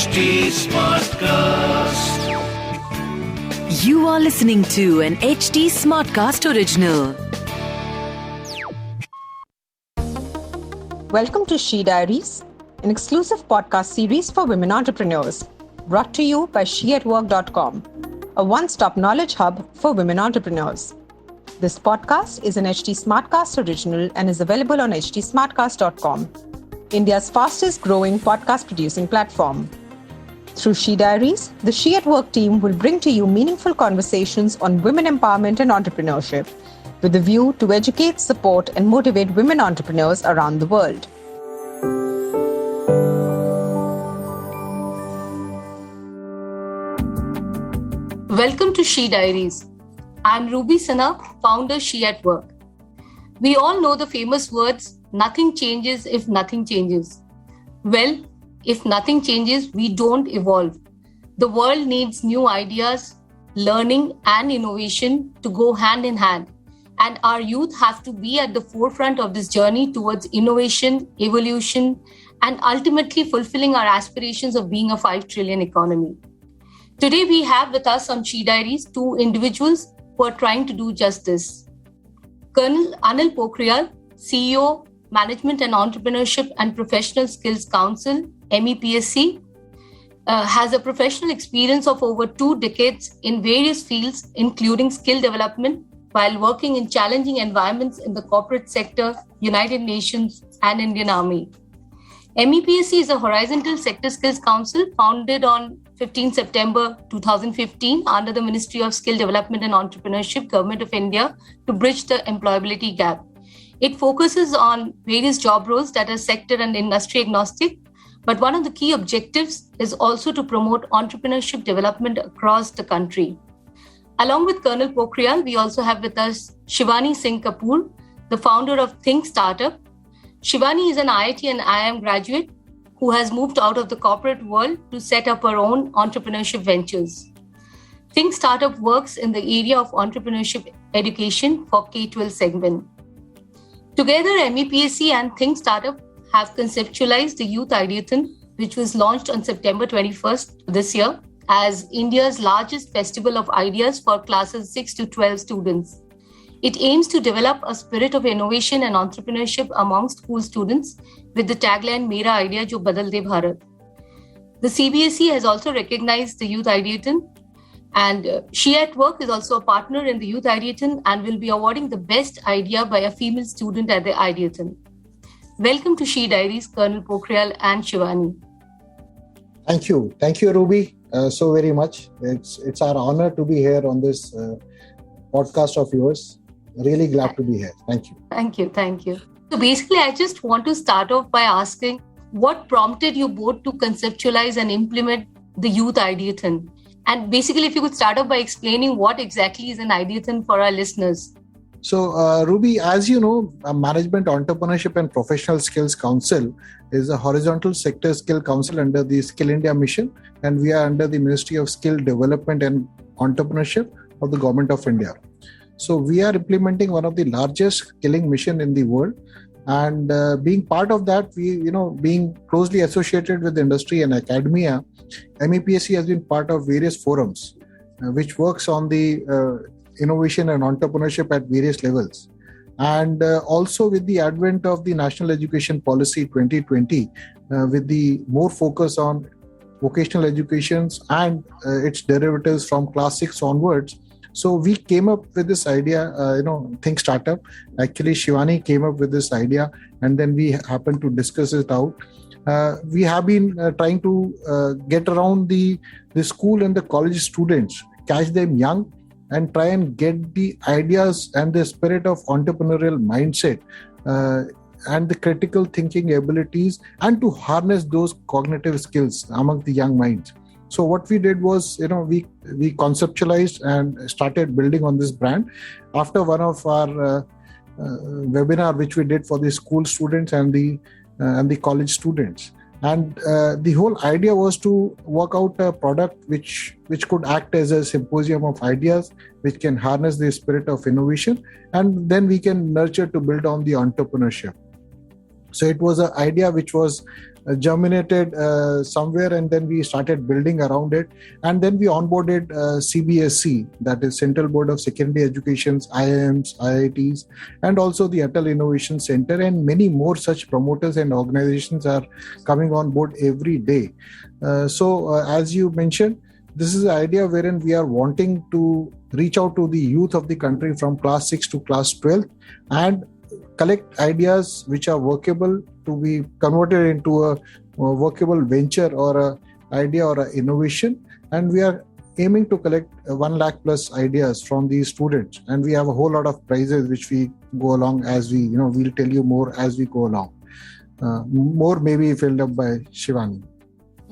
HT Smartcast. You are listening to an HT Smartcast original. Welcome to She Diaries, an exclusive podcast series for women entrepreneurs, brought to you by sheatwork.com, a one-stop knowledge hub for women entrepreneurs. This podcast is an HT Smartcast original and is available on htsmartcast.com, India's fastest growing podcast producing platform. Through She Diaries, the She at Work team will bring to you meaningful conversations on women empowerment and entrepreneurship, with a view to educate, support, and motivate women entrepreneurs around the world. Welcome to She Diaries. I'm Ruby Sana, founder She at Work. We all know the famous words, nothing changes if nothing changes. Well, if nothing changes, we don't evolve. The world needs new ideas, learning, and innovation to go hand in hand. And our youth have to be at the forefront of this journey towards innovation, evolution, and ultimately fulfilling our aspirations of being a 5 trillion economy. Today, we have with us on She Diaries 2 individuals who are trying to do just this. Colonel Anil Pokhriyal, CEO, Management and Entrepreneurship and Professional Skills Council, MEPSC, has a professional experience of over 2 decades in various fields, including skill development, while working in challenging environments in the corporate sector, United Nations, and Indian Army. MEPSC is a horizontal sector skills council founded on 15 September 2015 under the Ministry of Skill Development and Entrepreneurship, Government of India, to bridge the employability gap. It focuses on various job roles that are sector and industry agnostic, but one of the key objectives is also to promote entrepreneurship development across the country. Along with Colonel Pokhriyal, we also have with us Shivani Singh Kapoor, the founder of ThinkStartup. Shivani is an IIT and IIM graduate who has moved out of the corporate world to set up her own entrepreneurship ventures. ThinkStartup works in the area of entrepreneurship education for K-12 segment. Together, MEPSC and ThinkStartup have conceptualized the Youth Ideathon, which was launched on September 21st this year as India's largest festival of ideas for classes 6 to 12 students. It aims to develop a spirit of innovation and entrepreneurship among school students with the tagline, Mera Idea Jo Badal De Bharat. The CBSE has also recognized the Youth Ideathon, and She at Work is also a partner in the Youth Ideathon and will be awarding the best idea by a female student at the Ideathon. Welcome to She Diaries, Colonel Pokhriyal and Shivani. Thank you. Thank you, Ruby, so very much. It's our honor to be here on this podcast of yours. Really glad to be here. Thank you. Thank you. So basically, I just want to start off by asking what prompted you both to conceptualize and implement the Youth Ideathon? And basically, if you could start off by explaining what exactly is an Ideathon for our listeners. So, Ruby, as you know, Management, Entrepreneurship and Professional Skills Council is a horizontal sector skill council under the Skill India mission, and we are under the Ministry of Skill Development and Entrepreneurship of the Government of India. So, we are implementing one of the largest skilling mission in the world, and being part of that, being closely associated with industry and academia, MEPSC has been part of various forums, which works on the innovation and entrepreneurship at various levels. And also with the advent of the National Education Policy 2020, with the more focus on vocational educations and its derivatives from class 6 onwards. So we came up with this idea, ThinkStartup. Actually, Shivani came up with this idea, and then we happened to discuss it out. We have been trying to get around the school and the college students, catch them young, and try and get the ideas and the spirit of entrepreneurial mindset and the critical thinking abilities, and to harness those cognitive skills among the young minds. So what we did was, we conceptualized and started building on this brand after one of our webinar, which we did for the school students and the college students. And the whole idea was to work out a product which could act as a symposium of ideas, which can harness the spirit of innovation, and then we can nurture to build on the entrepreneurship. So it was an idea which was germinated somewhere, and then we started building around it. And then we onboarded CBSC, that is Central Board of Secondary Education's IIMs, IITs, and also the Atal Innovation Center, and many more such promoters and organizations are coming on board every day. So as you mentioned, this is an idea wherein we are wanting to reach out to the youth of the country from class 6 to class 12 and collect ideas which are workable to be converted into a workable venture or a idea or a innovation. And we are aiming to collect 1 lakh plus ideas from these students. And we have a whole lot of prizes which we go along as we, we'll tell you more as we go along. More maybe filled up by Shivani.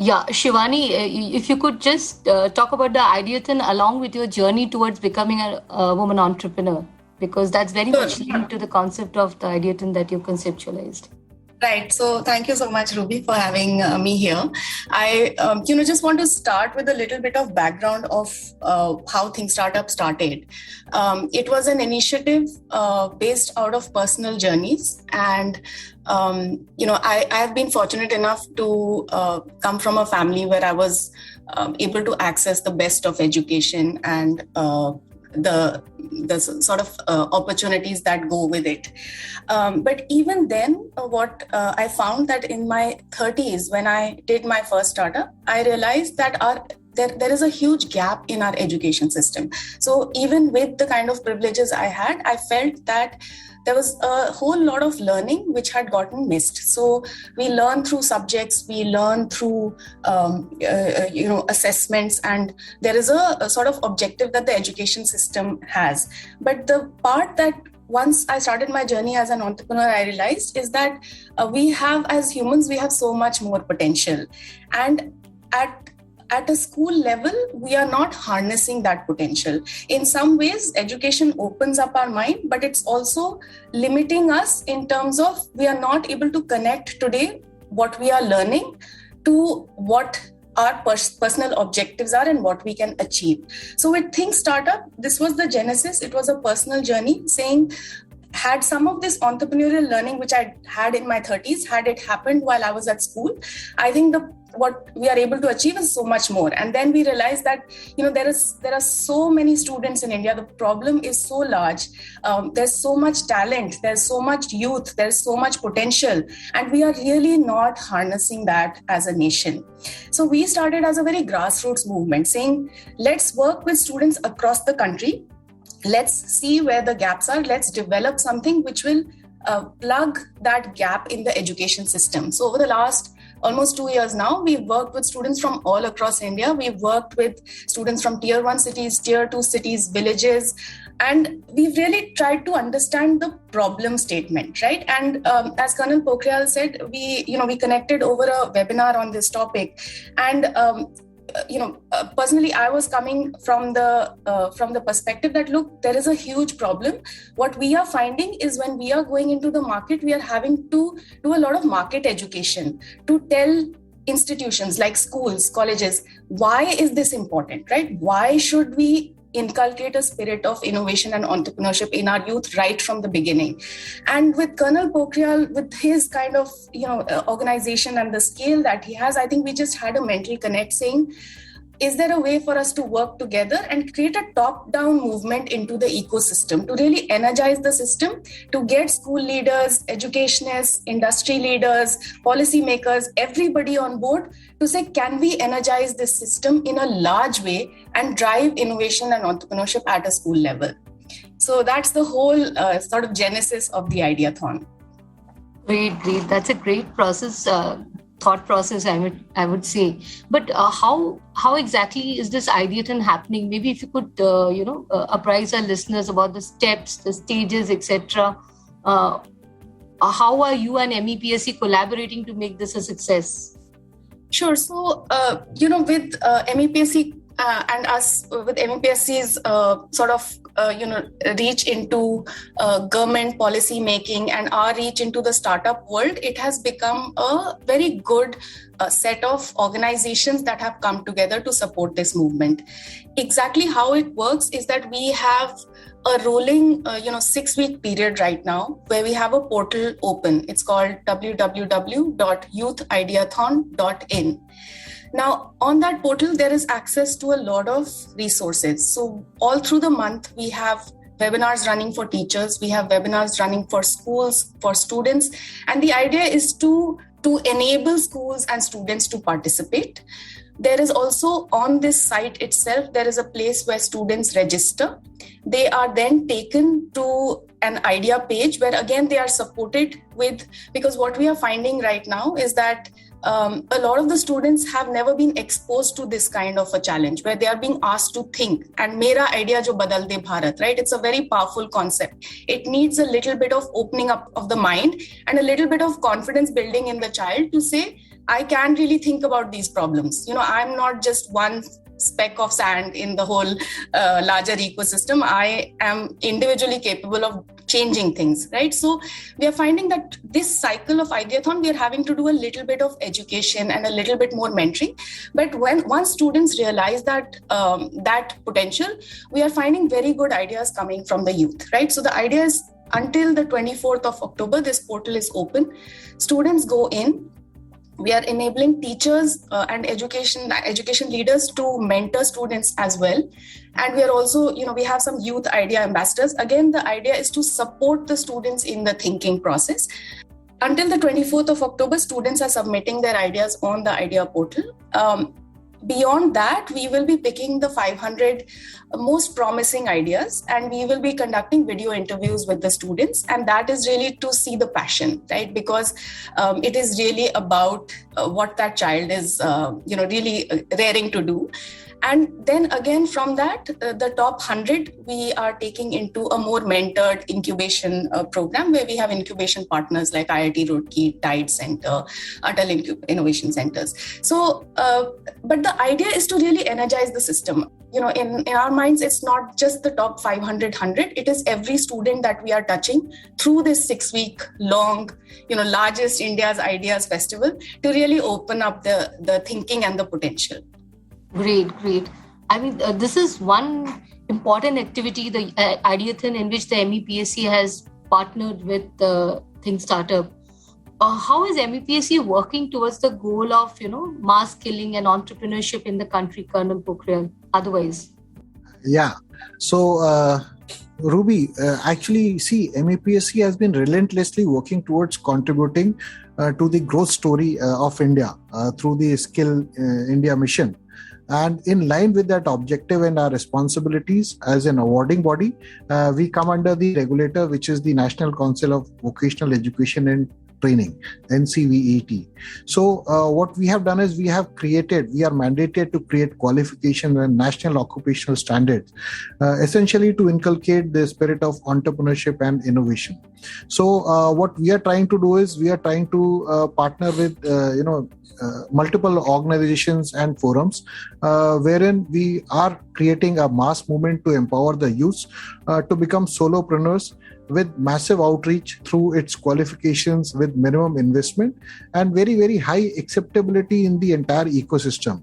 Yeah, Shivani, if you could just talk about the Ideathon along with your journey towards becoming a woman entrepreneur, because that's very much linked to the concept of the Ideathon that you conceptualized. Right. So thank you so much, Ruby, for having me here. I, just want to start with a little bit of background of how ThinkStartup started. It was an initiative based out of personal journeys. And, I have been fortunate enough to come from a family where I was able to access the best of education and the sort of opportunities that go with it. But even then, what I found that in my 30s, when I did my first startup, I realized that there is a huge gap in our education system. So even with the kind of privileges I had, I felt that there was a whole lot of learning which had gotten missed. So we learn through subjects, we learn through assessments, and there is a sort of objective that the education system has. But the part that once I started my journey as an entrepreneur, I realized is that we have, as humans, we have so much more potential. And at a school level, we are not harnessing that potential. In some ways, education opens up our mind, but it's also limiting us in terms of we are not able to connect today what we are learning to what our personal objectives are and what we can achieve. So with ThinkStartup, this was the genesis. It was a personal journey saying, had some of this entrepreneurial learning, which I had in my 30s, had it happened while I was at school, I think what we are able to achieve is so much more. And then we realized that, there are so many students in India. The problem is so large. There's so much talent. There's so much youth. There's so much potential. And we are really not harnessing that as a nation. So we started as a very grassroots movement saying, let's work with students across the country. Let's see where the gaps are. Let's develop something which will plug that gap in the education system. So over the last almost 2 years now, we've worked with students from all across India. We've worked with students from tier 1 cities, tier 2 cities, villages, and we've really tried to understand the problem statement, right? And as Colonel Pokhriyal said, we connected over a webinar on this topic. And personally, I was coming from the perspective that, look, there is a huge problem. What we are finding is when we are going into the market, we are having to do a lot of market education to tell institutions like schools, colleges, why is this important, right? Why should we inculcate a spirit of innovation and entrepreneurship in our youth right from the beginning? And with Colonel Pokhriyal, with his kind of organization and the scale that he has, I think we just had a mental connect saying, is there a way for us to work together and create a top-down movement into the ecosystem to really energize the system, to get school leaders, educationists, industry leaders, policymakers, everybody on board to say, can we energize this system in a large way and drive innovation and entrepreneurship at a school level? So that's the whole sort of genesis of the Ideathon. Great. That's a great thought process, I would say. But how exactly is this Ideathon happening? Maybe if you could, apprise our listeners about the steps, the stages, etc. How are you and MEPSC collaborating to make this a success? Sure. So, with MEPSC and us, with MEPSC's reach into government policy making and our reach into the startup world, it has become a very good set of organizations that have come together to support this movement. Exactly how it works is that we have a rolling 6-week period right now where we have a portal open. It's called www.youthideathon.in. Now, on that portal, there is access to a lot of resources. So all through the month, we have webinars running for teachers, we have webinars running for schools, for students. And the idea is to enable schools and students to participate. There is also on this site itself, there is a place where students register. They are then taken to an idea page where again they are supported with, because what we are finding right now is that a lot of the students have never been exposed to this kind of a challenge where they are being asked to think. And Mera idea jo badal de Bharat, right? It's a very powerful concept. It needs a little bit of opening up of the mind and a little bit of confidence building in the child to say, I can really think about these problems. I'm not just one speck of sand in the whole larger ecosystem. I am individually capable of changing things, right? So we are finding that this cycle of Ideathon, we are having to do a little bit of education and a little bit more mentoring. But once students realize that potential, we are finding very good ideas coming from the youth, right? So the idea is until the 24th of October, this portal is open. Students go in. We are enabling teachers and education leaders to mentor students as well. And we are also, we have some youth idea ambassadors. Again, the idea is to support the students in the thinking process. Until the 24th of October, students are submitting their ideas on the idea portal. Beyond that, we will be picking the 500 most promising ideas and we will be conducting video interviews with the students. And that is really to see the passion, right? Because it is really about what that child is, really raring to do. And then again, from that, the top 100, we are taking into a more mentored incubation program where we have incubation partners like IIT Roorkee, Tide Center, Atal Innovation Centers. So, but the idea is to really energize the system. In our minds, it's not just the top 500, 100. It is every student that we are touching through this 6-week long, largest India's Ideas Festival to really open up the thinking and the potential. Great. I mean, this is one important activity, the Ideathon, in which the MEPSC has partnered with ThinkStartup. How is MEPSC working towards the goal of, mass skilling and entrepreneurship in the country, Colonel Pokhriyal? Otherwise? Yeah. So, Ruby, actually, see, MEPSC has been relentlessly working towards contributing to the growth story of India through the Skill India mission. And in line with that objective and our responsibilities as an awarding body, we come under the regulator, which is the National Council of Vocational Education and Training, NCVET. So what we have done is we are mandated to create qualification and national occupational standards, essentially to inculcate the spirit of entrepreneurship and innovation. So what we are trying to do is we are trying to partner with, multiple organizations and forums, wherein we are creating a mass movement to empower the youth to become solopreneurs with massive outreach through its qualifications with minimum investment and very, very high acceptability in the entire ecosystem.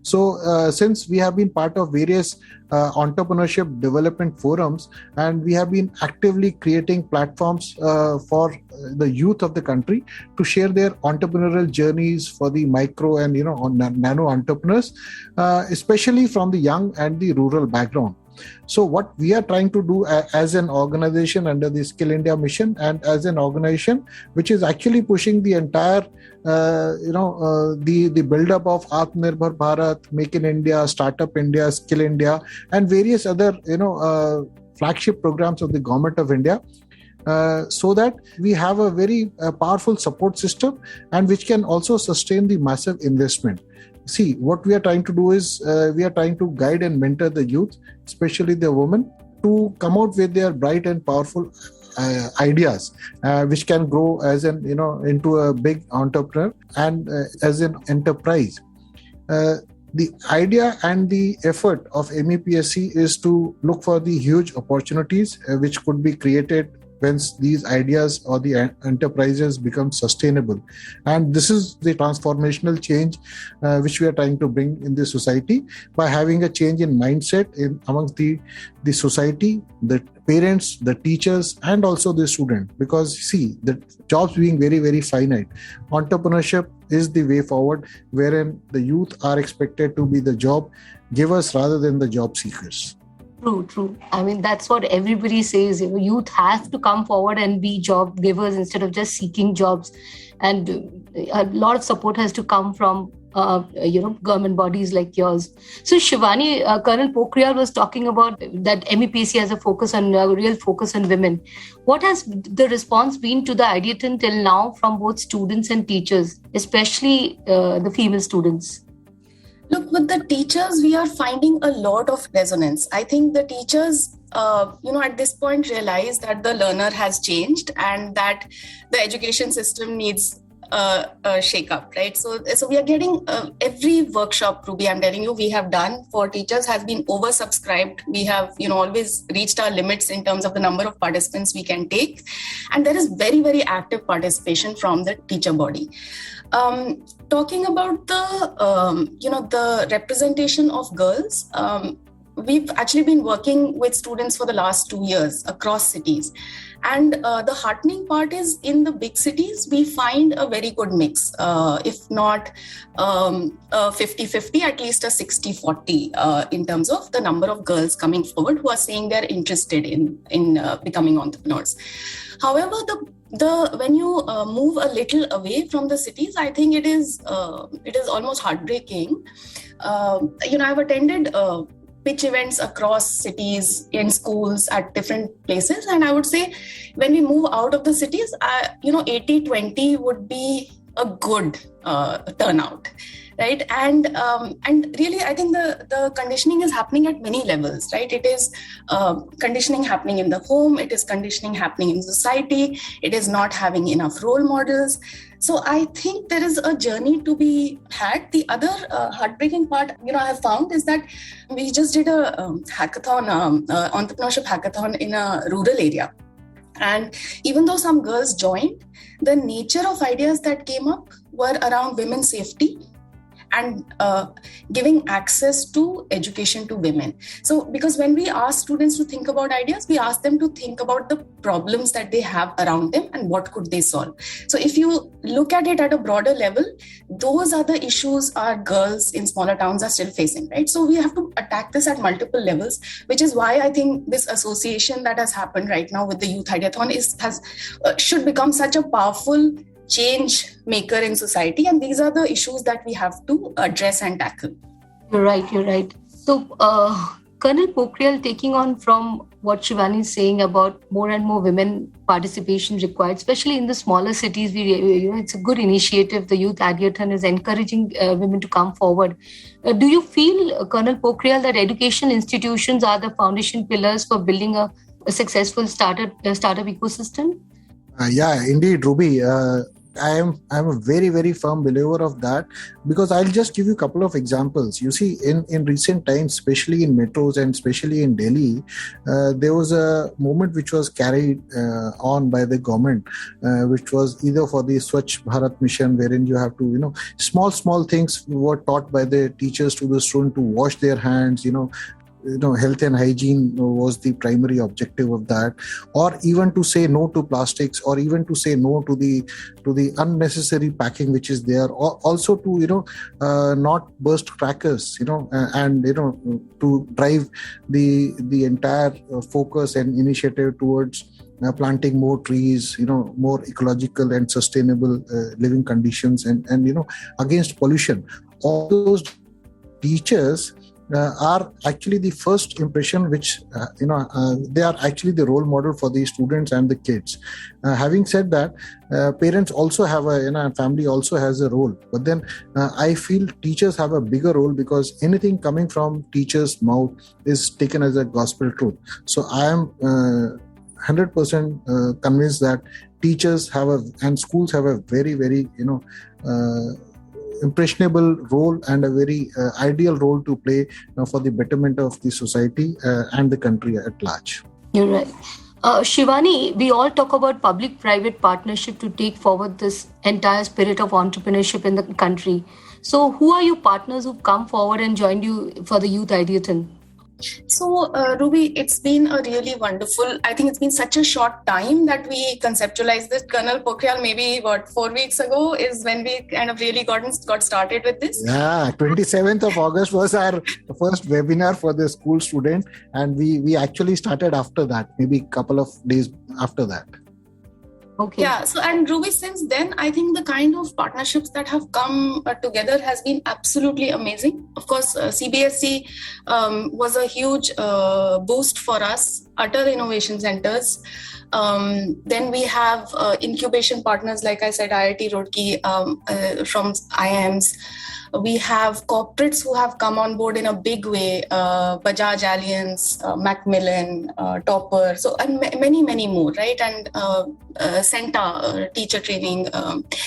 So since we have been part of various entrepreneurship development forums and we have been actively creating platforms for the youth of the country to share their entrepreneurial journeys for the micro and nano entrepreneurs, especially from the young and the rural background. So what we are trying to do as an organization under the Skill India mission and as an organization which is actually pushing the entire the build-up of Atmanirbhar Bharat, Make in India, Startup India, Skill India and various other flagship programs of the Government of India, so that we have a very powerful support system and which can also sustain the massive investment. See, what we are trying to do is we are trying to guide and mentor the youth, especially the women, to come out with their bright and powerful ideas, which can grow as into a big entrepreneur and as an enterprise. The idea and the effort of MEPSC is to look for the huge opportunities which could be created once these ideas or the enterprises become sustainable. And this is the transformational change which we are trying to bring in the society by having a change in mindset amongst the society, the parents, the teachers, and also the student. Because see, the jobs being very, very finite, entrepreneurship is the way forward, wherein the youth are expected to be the job givers rather than the job seekers. True. I mean, that's what everybody says. Youth have to come forward and be job givers instead of just seeking jobs. And a lot of support has to come from, government bodies like yours. So Shivani, Colonel Pokhriyal was talking about that MEPSC has a real focus on women. What has the response been to the Ideathon till now from both students and teachers, especially the female students? Look, with the teachers, we are finding a lot of resonance. I think the teachers, at this point realize that the learner has changed and that the education system needs a shake-up, right? So we are getting every workshop, Ruby, I'm telling you, we have done for teachers has been oversubscribed. We have, always reached our limits in terms of the number of participants we can take. And there is very, very active participation from the teacher body. Talking about the representation of girls, we've actually been working with students for the last 2 years across cities. And the heartening part is in the big cities, we find a very good mix, if not 50-50, at least a 60-40 in terms of the number of girls coming forward who are saying they're interested in becoming entrepreneurs. However, when you move a little away from the cities, I think it is almost heartbreaking. I've attended pitch events across cities, in schools, at different places, and I would say when we move out of the cities, 80-20 would be a good turnout. Right. And really, I think the conditioning is happening at many levels, right? It is conditioning happening in the home. It is conditioning happening in society. It is not having enough role models. So I think there is a journey to be had. The other heartbreaking part, I have found is that we just did a hackathon, entrepreneurship hackathon in a rural area. And even though some girls joined, the nature of ideas that came up were around women's safety and giving access to education to women. So because when we ask students to think about ideas, we ask them to think about the problems that they have around them and what could they solve. So if you look at it at a broader level, those are the issues our girls in smaller towns are still facing, right? So we have to attack this at multiple levels, which is why I think this association that has happened right now with the Youth Ideathon should become such a powerful change maker in society, and these are the issues that we have to address and tackle. You're right. So, Colonel Pokhriyal, taking on from what Shivani is saying about more and more women participation required, especially in the smaller cities, it's a good initiative. The Youth Ideathon is encouraging women to come forward. Do you feel, Colonel Pokhriyal, that education institutions are the foundation pillars for building a successful startup ecosystem? Yeah, indeed, Ruby. I'm a very, very firm believer of that, because I'll just give you a couple of examples. You see, in recent times, especially in metros and especially in Delhi, there was a movement which was carried on by the government, which was either for the Swachh Bharat mission, wherein you have to, small things were taught by the teachers to the student to wash their hands, health and hygiene was the primary objective of that, or even to say no to plastics, or even to say no to the unnecessary packing which is there, or also to not burst crackers, and to drive the entire focus and initiative towards planting more trees, more ecological and sustainable living conditions, and against pollution. All those teachers are actually the first impression, which they are actually the role model for the students and the kids. Having said that, parents also have family also has a role, but then I feel teachers have a bigger role, because anything coming from teachers' mouth is taken as a gospel truth. So I am 100% convinced that teachers and schools have a very, very impressionable role and a very ideal role to play for the betterment of the society and the country at large. You're right. Shivani, we all talk about public-private partnership to take forward this entire spirit of entrepreneurship in the country. So, who are your partners who've come forward and joined you for the Youth Ideathon? So, Ruby, it's been a really wonderful, I think it's been such a short time that we conceptualized this. Colonel Pokhriyal, maybe 4 weeks ago is when we kind of really got started with this. Yeah, 27th of August was our first webinar for the school student, and we actually started after that, maybe a couple of days after that. Okay. Yeah. So, and Ruby, since then, I think the kind of partnerships that have come together has been absolutely amazing. Of course, CBSE was a huge boost for us, utter innovation centers. Then we have incubation partners, like I said, IIT Roorkee from IIMs. We have corporates who have come on board in a big way, Bajaj Allianz, Macmillan, Topper, so and many more, right? And Centa, teacher training.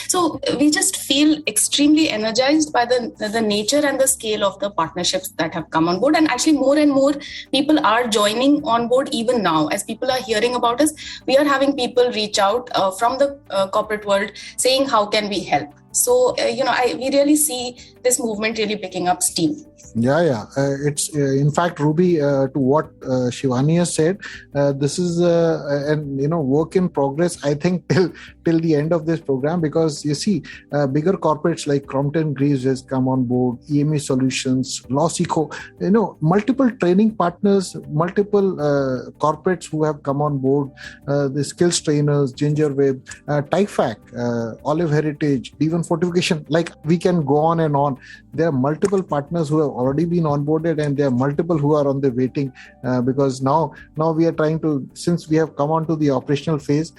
So we just feel extremely energized by the nature and the scale of the partnerships that have come on board. And actually more and more people are joining on board even now. As people are hearing about us, we are having people reach out from the corporate world saying, how can we help? So, we really see this movement really picking up steam. Yeah. It's in fact, Ruby, to what Shivani has said, this is work in progress, I think, till the end of this program, because you see, bigger corporates like Crompton Greaves has come on board, EME Solutions, Lawseco, multiple training partners, multiple corporates who have come on board, the skills trainers, Gingerweb, TIFAC, Olive Heritage, even Fortification, like we can go on and on. There are multiple partners who have already been onboarded, and there are multiple who are on the waiting because now we are trying to, since we have come on to the operational phase,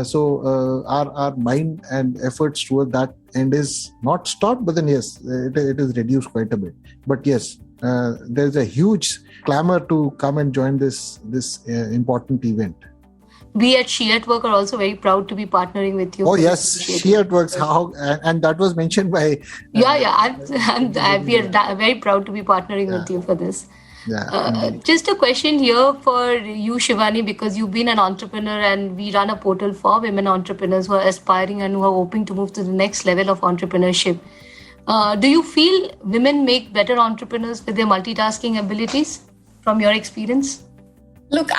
so our mind and efforts toward that end is not stopped, but then yes, it is reduced quite a bit. But yes, there's a huge clamor to come and join this important event. We at She at Work are also very proud to be partnering with you. Oh yes, She at Works, and that was mentioned by. We are very proud to be partnering with you for this. Yeah. Just a question here for you, Shivani, because you've been an entrepreneur and we run a portal for women entrepreneurs who are aspiring and who are hoping to move to the next level of entrepreneurship. Do you feel women make better entrepreneurs with their multitasking abilities from your experience? Look,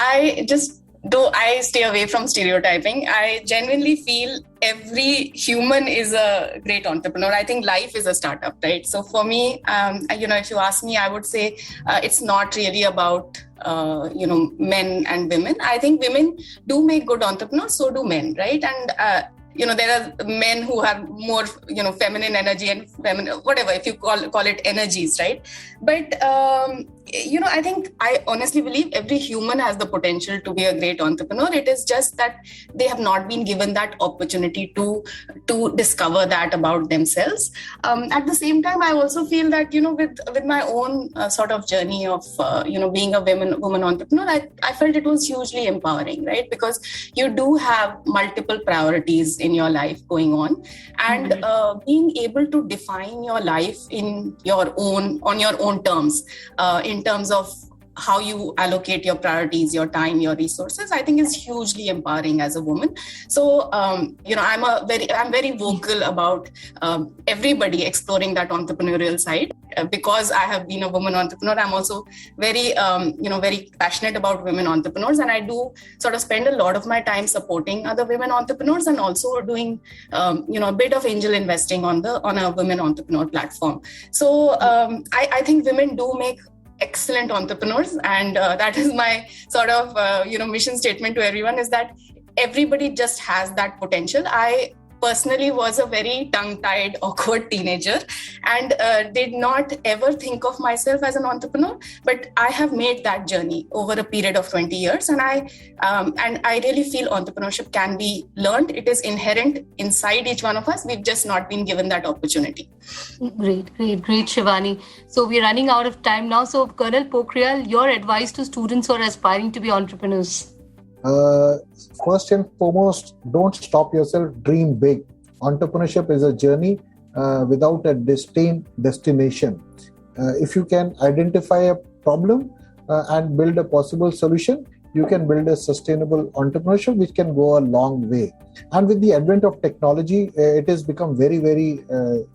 though I stay away from stereotyping, I genuinely feel every human is a great entrepreneur. I think life is a startup, right? So for me, if you ask me, I would say it's not really about men and women. I think women do make good entrepreneurs, so do men, right? And there are men who have more, feminine energy and feminine, whatever, if you call it energies, right? But, I think I honestly believe every human has the potential to be a great entrepreneur. It is just that they have not been given that opportunity to discover that about themselves. At the same time, I also feel that, with my own sort of journey of, being a woman entrepreneur, I felt it was hugely empowering, right? Because you do have multiple priorities in your life going on, and being able to define your life on your own terms, in terms of how you allocate your priorities, your time, your resources, I think is hugely empowering as a woman. So, I'm very vocal about everybody exploring that entrepreneurial side. Because I have been a woman entrepreneur, I'm also very, very passionate about women entrepreneurs, and I do sort of spend a lot of my time supporting other women entrepreneurs, and also doing, a bit of angel investing on a women entrepreneur platform. So, I think women do make excellent entrepreneurs, and that is my sort of mission statement to everyone, is that everybody just has that potential. I personally was a very tongue-tied, awkward teenager, and did not ever think of myself as an entrepreneur, but I have made that journey over a period of 20 years, and I really feel entrepreneurship can be learned. It is inherent inside each one of us. We've just not been given that opportunity. Great, Shivani. So we're running out of time now. So Colonel Pokhriyal, your advice to students who are aspiring to be entrepreneurs? First and foremost, don't stop yourself, dream big. Entrepreneurship is a journey without a destination. If you can identify a problem and build a possible solution, you can build a sustainable entrepreneurship which can go a long way. And with the advent of technology, it has become very, very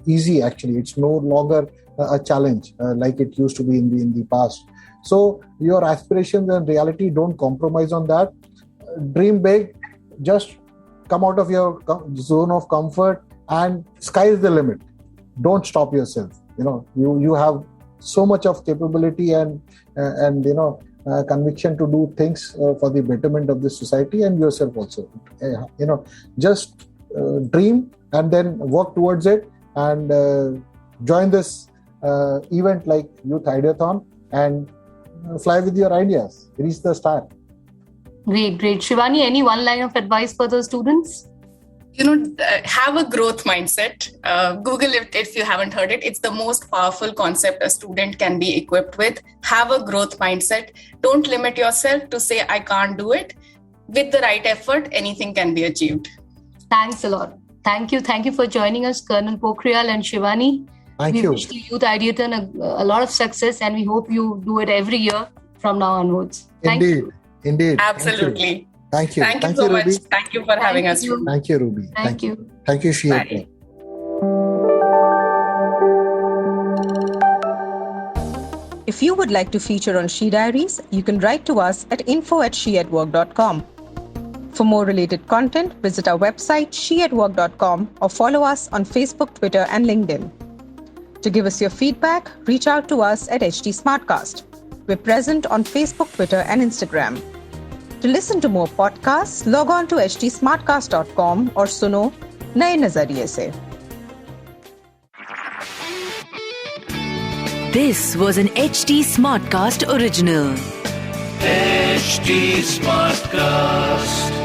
easy. Actually, it's no longer a challenge like it used to be in the past. So your aspirations and reality, don't compromise on that. Dream big. Just come out of your zone of comfort, and sky is the limit. Don't stop yourself. You have so much of capability and conviction to do things for the betterment of the society and yourself also. Just dream and then work towards it, and join this event like Youth Ideathon, and fly with your ideas, reach the star. Great. Shivani, any one line of advice for the students? Have a growth mindset. Google it if you haven't heard it. It's the most powerful concept a student can be equipped with. Have a growth mindset. Don't limit yourself to say, I can't do it. With the right effort, anything can be achieved. Thanks a lot. Thank you for joining us, Colonel Pokhriyal and Shivani. Thank we you. wish the Youth Ideathon a lot of success, and we hope you do it every year from now onwards. Thank you. Indeed. Absolutely. Thank you. Thank you so much. Ruby. Thank you for having us. Thank you, Ruby. Thank you. Thank you, Shia. Bye. If you would like to feature on She Diaries, you can write to us at info@sheatwork.com. For more related content, visit our website sheatwork.com or follow us on Facebook, Twitter, and LinkedIn. To give us your feedback, reach out to us at HT Smartcast. We're present on Facebook, Twitter, and Instagram. To listen to more podcasts, log on to htsmartcast.com or suno Naye Nazariye Se. This was an HT Smartcast original. HT Smartcast.